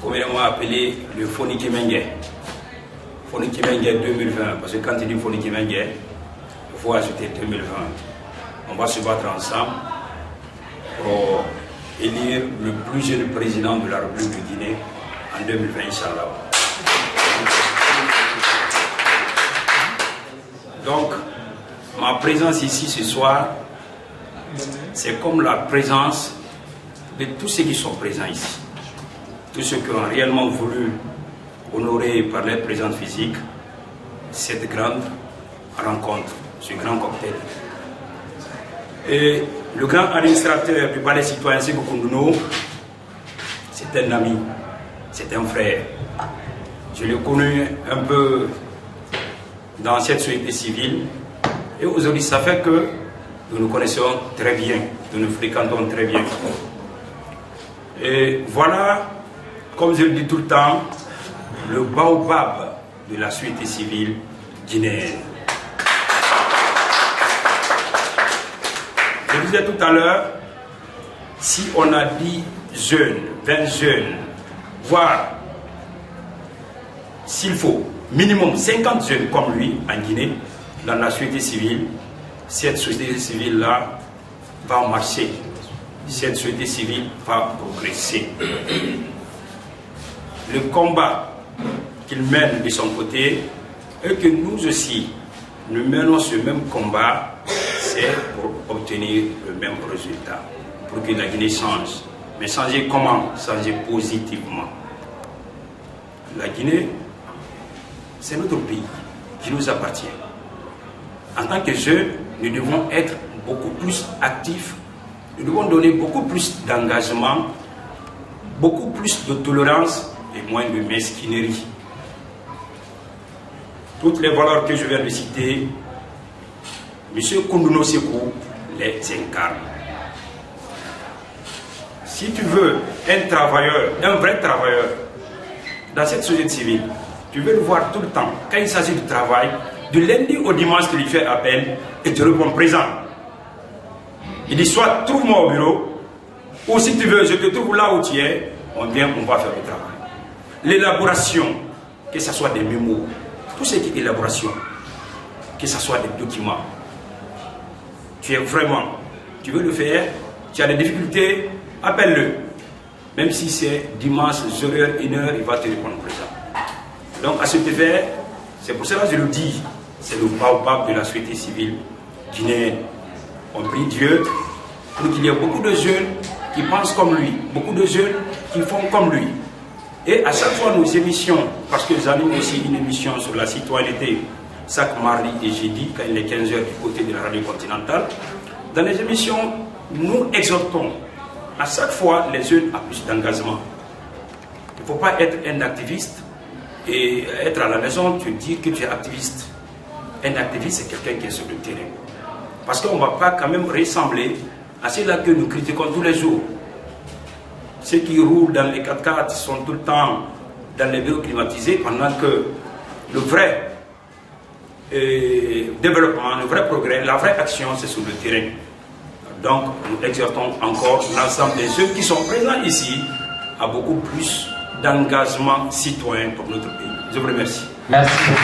communément appelé le Foniki Mengue. Foniki Mengue 2020, parce que quand il dit Foniki Mengue, il faut ajouter 2020. On va se battre ensemble pour élire le plus jeune président de la République de Guinée en 2020, Inch'Allah. Donc, ma présence ici ce soir, c'est comme la présence de tous ceux qui sont présents ici. Tous ceux qui ont réellement voulu honorer par leur présence physique cette grande rencontre, ce grand cocktail. Et le grand administrateur du palais citoyen Sékou Koundouno, c'est un ami, c'est un frère. Je l'ai connu un peu dans cette société civile et aujourd'hui ça fait que nous nous connaissons très bien, nous nous fréquentons très bien. Et voilà, comme je le dis tout le temps, le baobab de la société civile guinéenne. Je disais tout à l'heure, si on a 10 jeunes, 20 jeunes, voire s'il faut, minimum 50 jeunes comme lui en Guinée, dans la société civile, cette société civile-là va marcher. Cette société civile va progresser. Le combat qu'il mène de son côté et que nous aussi, nous menons ce même combat, c'est pour obtenir le même résultat, pour que la Guinée change. Mais changer comment? Changer positivement. La Guinée, c'est notre pays qui nous appartient. En tant que jeunes, nous devons être beaucoup plus actifs, nous devons donner beaucoup plus d'engagement, beaucoup plus de tolérance et moins de mesquinerie. Toutes les valeurs que je viens de citer, M. Koundouno Sékou les incarne. Si tu veux un travailleur, un vrai travailleur, dans cette société civile, tu veux le voir tout le temps. Quand il s'agit du travail, du lundi au dimanche, tu lui fais appel et tu réponds présent. Il dit soit trouve-moi au bureau, ou si tu veux, je te trouve là où tu es, on vient, on va faire le travail. L'élaboration, que ce soit des mémos, tout ce qui est élaboration, que ce soit des documents, tu es vraiment, tu veux le faire, tu as des difficultés, appelle-le. Même si c'est dimanche, 0h, 1h, il va te répondre présent. Donc à ce effet, c'est pour cela que je le dis, c'est le baobab de la société civile guinéenne. On prie Dieu pour qu'il y ait beaucoup de jeunes qui pensent comme lui, beaucoup de jeunes qui font comme lui. Et à chaque fois nos émissions, parce que j'anime aussi une émission sur la citoyenneté, chaque mardi et jeudi, quand il est 15h du côté de la radio continentale, dans les émissions, nous exhortons à chaque fois les jeunes à plus d'engagement. Il ne faut pas être un activiste et être à la maison, te dire que tu es activiste. Un activiste, c'est quelqu'un qui est sur le terrain. Parce qu'on ne va pas quand même ressembler à ceux-là que nous critiquons tous les jours. Ceux qui roulent dans les 4x4 sont tout le temps dans les bureaux climatisés, pendant que le vrai développement, le vrai progrès, la vraie action, c'est sur le terrain. Donc, nous exhortons encore l'ensemble des jeunes qui sont présents ici à beaucoup plus d'engagement citoyen pour notre pays. Je vous remercie. Merci beaucoup.